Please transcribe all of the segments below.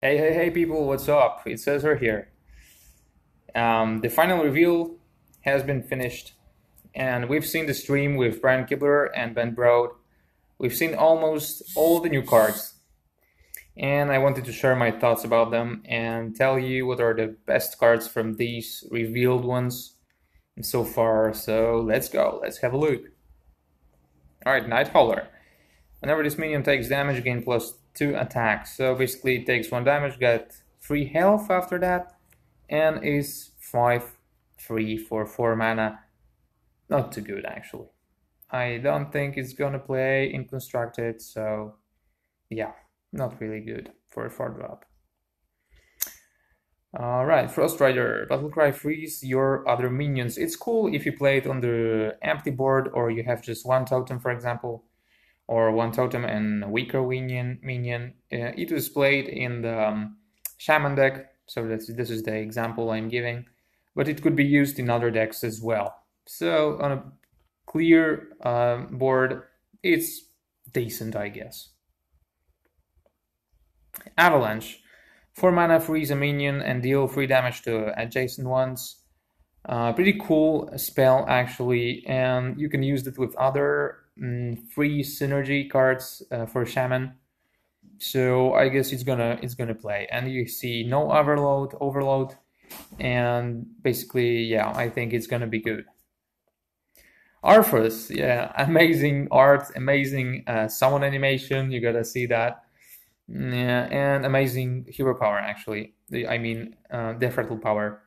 Hey people, what's up? It's Cesar here. The final reveal has been finished, and we've seen the stream with Brian Kibler and Ben Broad. We've seen almost all the new cards, and I wanted to share my thoughts about them and tell you what are the best cards from these revealed ones so far. So let's go, let's have a look. Alright, Nighthauler. Whenever this minion takes damage, gain +2 attack. So basically it takes 1 damage, get 3 health after that, and is 5/3 for 4 mana. Not too good actually. I don't think it's gonna play in constructed, so yeah, not really good for a 4-drop. Alright, Frost Rider. Battlecry freeze your other minions. It's cool if you play it on the empty board or you have just one totem, for example, or one totem and a weaker minion. It was played in the Shaman deck, so this is the example I'm giving, but it could be used in other decks as well. So on a clear board, it's decent, I guess. Avalanche. 4 mana, freeze a minion and deal 3 damage to adjacent ones. Pretty cool spell actually, and you can use it with other free synergy cards for Shaman. So I guess it's gonna play, and you see no overload, and basically, yeah, I think it's gonna be good. Arthas, yeah, amazing art, amazing summon animation. You gotta see that. Yeah, and amazing hero power actually. I mean, Deathrattle power.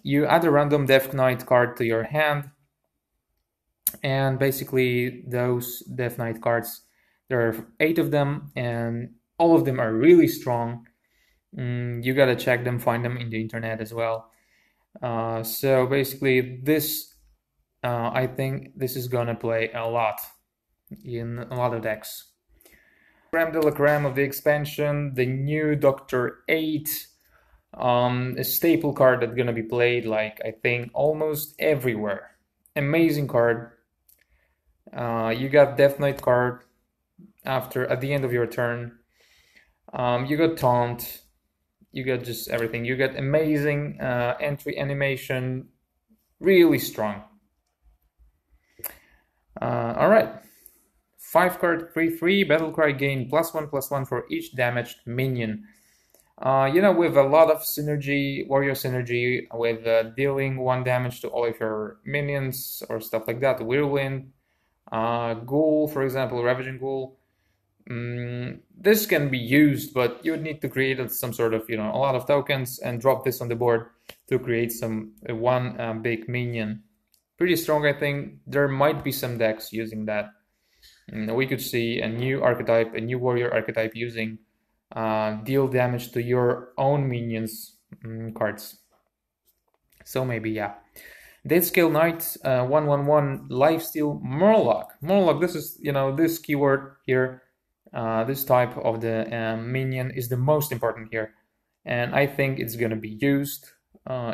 You add a random Death Knight card to your hand, and basically those Death Knight cards, there are 8 of them, and all of them are really strong. You gotta check them, find them in the internet as well. So basically, this I think this is gonna play a lot in a lot of decks. Creme de la creme of the expansion, the new Doctor 8, a staple card that's gonna be played like I think almost everywhere. Amazing card. You got Death Knight card at the end of your turn. You got Taunt. You got just everything. You got amazing entry animation, really strong. All right. 5 card 3/3 Battlecry Gain +1/+1 for each damaged minion. With a lot of synergy, warrior synergy, with dealing 1 damage to all of your minions or stuff like that, Whirlwind, Ghoul, for example, Ravaging Ghoul. This can be used, but you would need to create some sort of, a lot of tokens and drop this on the board to create one big minion. Pretty strong, I think. There might be some decks using that. We could see a new archetype, a new warrior archetype using deal damage to your own minions cards. So maybe, yeah. Deathscale Knight, 1/1/1 Lifesteal Murloc. Murloc, this is, this keyword here, this type of the minion is the most important here. And I think it's going to be used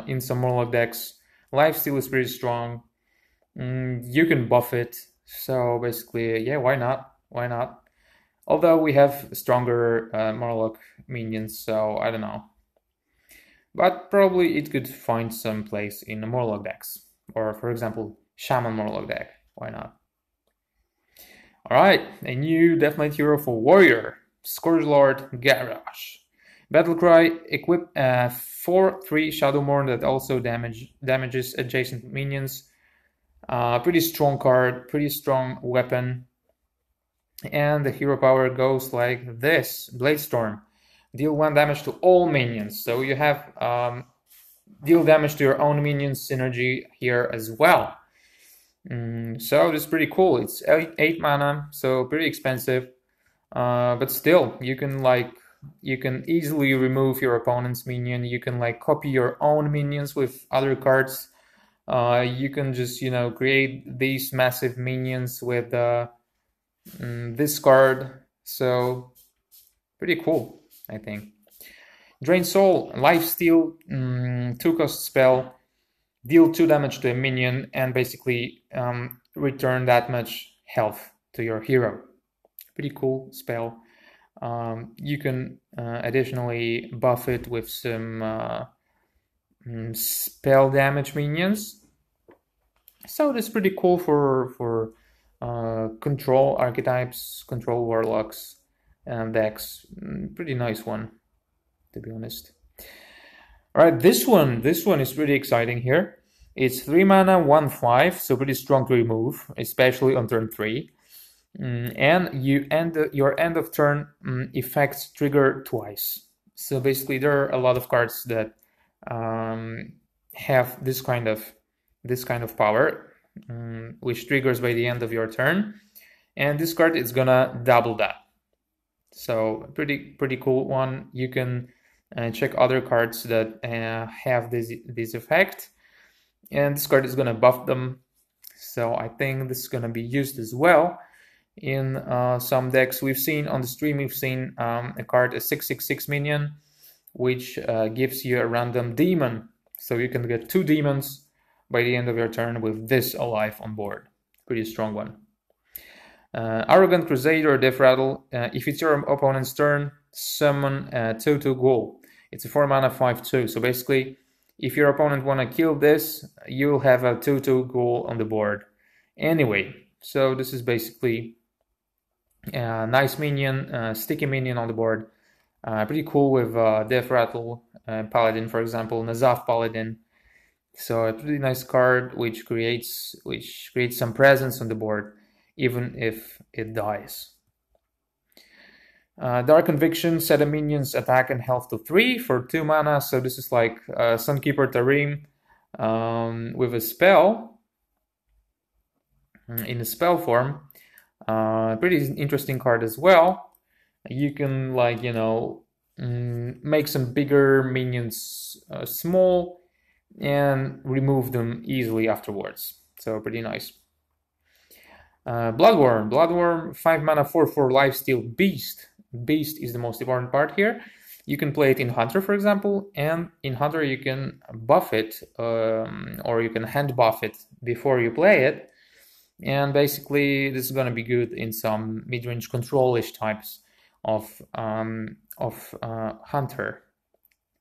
in some Murloc decks. Lifesteal is pretty strong. You can buff it. So basically, yeah, why not? Why not? Although we have stronger Murloc minions, so I don't know. But probably it could find some place in the Murloc decks. Or, for example, Shaman Murloc deck. Why not? Alright, a new Death Knight hero for Warrior. Scourgelord Garrosh. Battlecry, equip 4/3 Shadowmourne that also damages adjacent minions. Pretty strong card, pretty strong weapon. And the hero power goes like this. Bladestorm. Deal 1 damage to all minions. So you have deal damage to your own minions synergy here as well. So this is pretty cool. It's 8 mana, so pretty expensive. But still, you can easily remove your opponent's minion. You can copy your own minions with other cards. You can just, create these massive minions with this card. So pretty cool, I think. Drain Soul, Lifesteal, 2-cost spell. Deal 2 damage to a minion and basically return that much health to your hero. Pretty cool spell. You can additionally buff it with some spell damage minions. So that's pretty cool for control archetypes, control warlocks, and decks. Pretty nice one, to be honest. All right, this one is pretty exciting here. It's 3 mana, 1/5, so pretty strong to remove, especially on turn 3. And your end of turn effects trigger twice. So basically, there are a lot of cards that have this kind of power, which triggers by the end of your turn, and this card is gonna double that. So pretty cool one. You can check other cards that have this effect, and this card is gonna buff them. So I think this is gonna be used as well in some decks. We've seen on the stream, we've seen a card, a 6/6/6 minion, which gives you a random demon. So you can get 2 demons by the end of your turn with this alive on board. Pretty strong one. Arrogant Crusader, Deathrattle. If it's your opponent's turn, summon a 2/2 Ghoul. It's a 4 mana 5/2. So basically, if your opponent want to kill this, you'll have a 2/2 Ghoul on the board. Anyway, so this is basically a nice minion, sticky minion on the board. Pretty cool with Deathrattle, Paladin, for example, Nazaf Paladin. So a pretty nice card which creates some presence on the board, even if it dies. Dark Conviction, set a minion's attack and health to 3 for 2 mana. So this is like Sunkeeper Tarim with a spell in a spell form. Pretty interesting card as well. You can, like, make some bigger minions small and remove them easily afterwards. So pretty nice. Bloodworm, 5 mana 4/4 lifesteal beast. Beast is the most important part here. You can play it in Hunter, for example, and in Hunter you can buff it, or you can hand buff it before you play it. And basically, this is going to be good in some mid-range control-ish types of Hunter.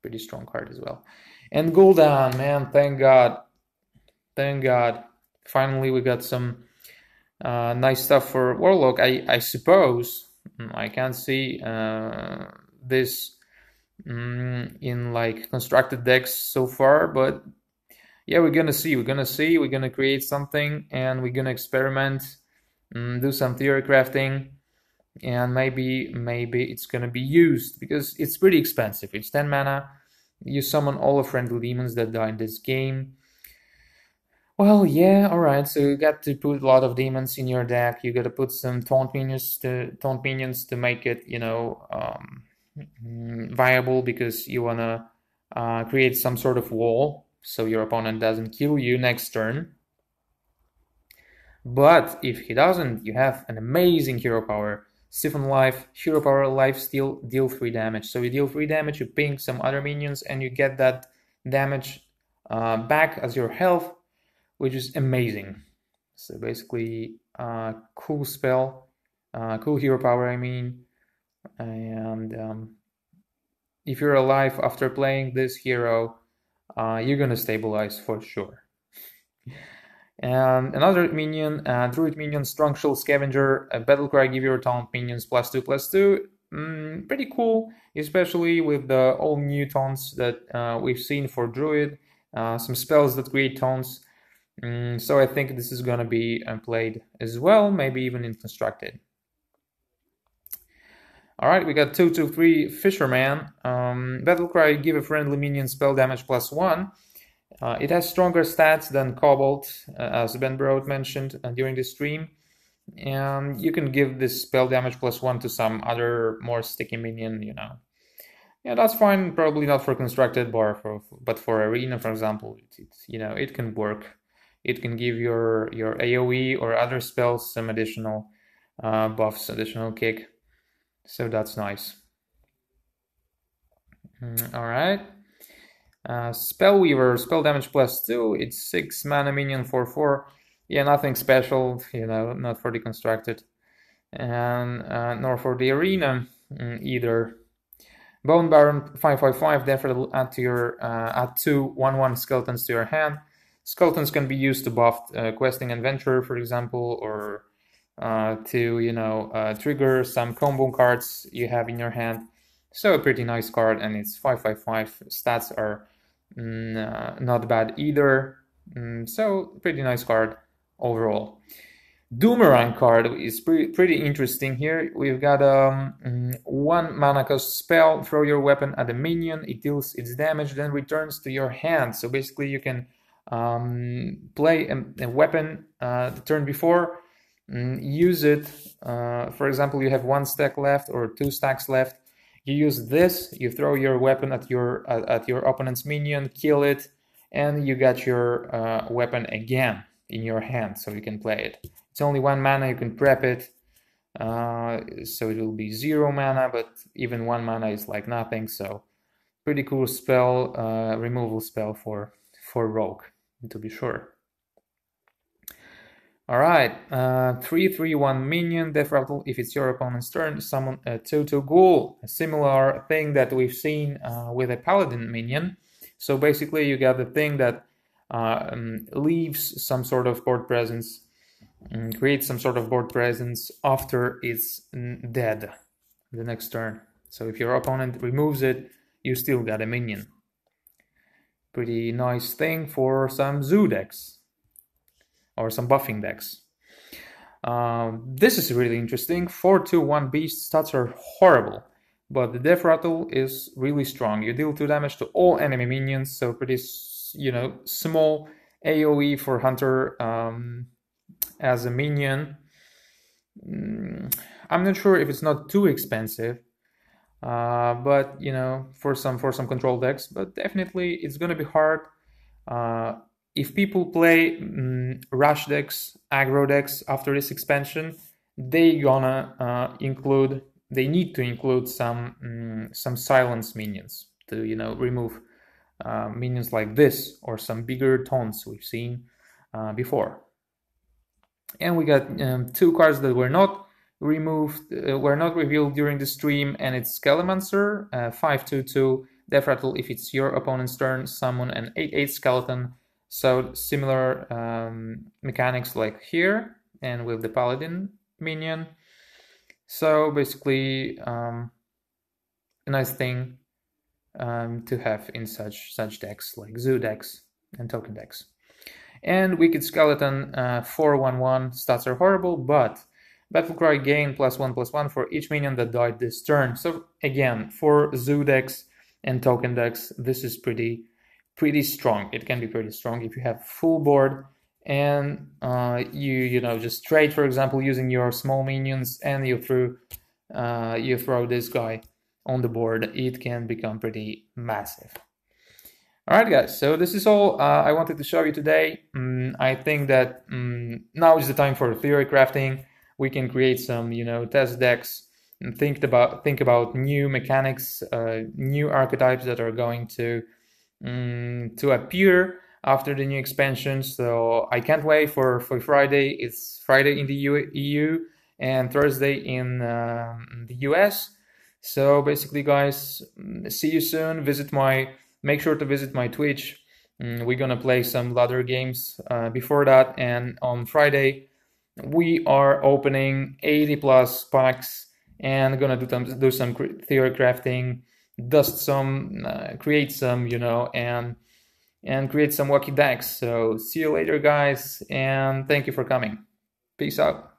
Pretty strong card as well. And Gul'dan, man, thank God. Finally, we got some nice stuff for Warlock. I suppose I can't see this in like constructed decks so far, but yeah, we're gonna see. We're gonna create something, and we're gonna experiment, do some theory crafting, and maybe it's gonna be used because it's pretty expensive. It's 10 mana. You summon all the friendly demons that die in this game. Well, yeah, all right. So you got to put a lot of demons in your deck. You got to put some taunt minions to make it, viable, because you wanna create some sort of wall so your opponent doesn't kill you next turn. But if he doesn't, you have an amazing hero power. Siphon life, hero power, lifesteal, deal 3 damage. So you deal 3 damage, you ping some other minions, and you get that damage back as your health, which is amazing. So basically, cool spell, cool hero power, I mean. And if you're alive after playing this hero, you're gonna stabilize for sure. And another minion, Druid minion, Strong Shield Scavenger, Battlecry, give your Taunt minions +2/+2. Pretty cool, especially with the all new taunts that we've seen for Druid. Some spells that create taunts. So I think this is gonna be played as well, maybe even in constructed. Alright, we got 2/3 Fisherman. Battlecry, give a friendly minion spell damage +1. It has stronger stats than Cobalt, as Ben Broad mentioned during the stream. And you can give this spell damage +1 to some other more sticky minion, Yeah, that's fine. Probably not for constructed, but for arena, for example, it can work. It can give your AoE or other spells some additional buffs, additional kick. So that's nice. All right. Spellweaver, spell damage +2. It's 6 mana minion 4/4. Yeah, nothing special, not for the constructed, and nor for the arena. either. Bone Baron 555, Deathrattle, add 2/1/1 skeletons to your hand. Skeletons can be used to buff questing adventurer, for example, or to trigger some combo cards you have in your hand. So a pretty nice card, and it's 555. Stats are not bad either. So pretty nice card overall. Doomerang card is pretty interesting here. We've got 1 mana cost spell, throw your weapon at a minion, it deals its damage, then returns to your hand. So basically you can play a weapon the turn before, use it, for example, you have 1 stack left or 2 stacks left, you use this, you throw your weapon at your opponent's minion, kill it, and you got your weapon again in your hand, so you can play it. It's only 1 mana, you can prep it, so it will be 0 mana, but even 1 mana is like nothing, so pretty cool spell, removal spell for Rogue, to be sure. Alright, 3/3/1 minion, Deathrattle, if it's your opponent's turn, summon a 2/2 Ghoul, a similar thing that we've seen with a Paladin minion. So basically you got the thing that leaves some sort of board presence, creates some sort of board presence after it's dead the next turn. So if your opponent removes it, you still got a minion. Pretty nice thing for some zoo decks or some buffing decks. This is really interesting. 4/2/1 beast, stats are horrible, but the Deathrattle is really strong. You deal 2 damage to all enemy minions, so pretty small AoE for Hunter as a minion. I'm not sure if it's not too expensive, but for some control decks, but definitely it's gonna be hard. If people play rush decks, aggro decks after this expansion, they need to include some silence minions to remove minions like this, or some bigger taunts we've seen before. And we got 2 cards that were not revealed during the stream, and it's Skelemancer, 5/2/2 Deathrattle, if it's your opponent's turn, summon an 8/8 skeleton. So similar mechanics like here, and with the Paladin minion. So basically a nice thing to have in such decks like zoo decks and token decks. And Wicked Skeleton, 4/1/1, stats are horrible, but Battlecry Gain +1/+1 for each minion that died this turn. So again, for zoo decks and token decks, this is pretty strong. It can be pretty strong if you have full board and you just trade, for example, using your small minions, and you throw this guy on the board. It can become pretty massive. Alright guys, so this is all I wanted to show you today. I think that now is the time for theory crafting. We can create some test decks and think about new mechanics, new archetypes that are going to appear after the new expansion. So I can't wait for Friday. It's Friday in the EU and Thursday in the US. So basically guys, see you soon. Make sure to visit my Twitch. We're gonna play some ladder games before that, and on Friday we are opening 80+ packs and gonna do some theory crafting, create some and create some wacky decks. So see you later guys, and thank you for coming. Peace out.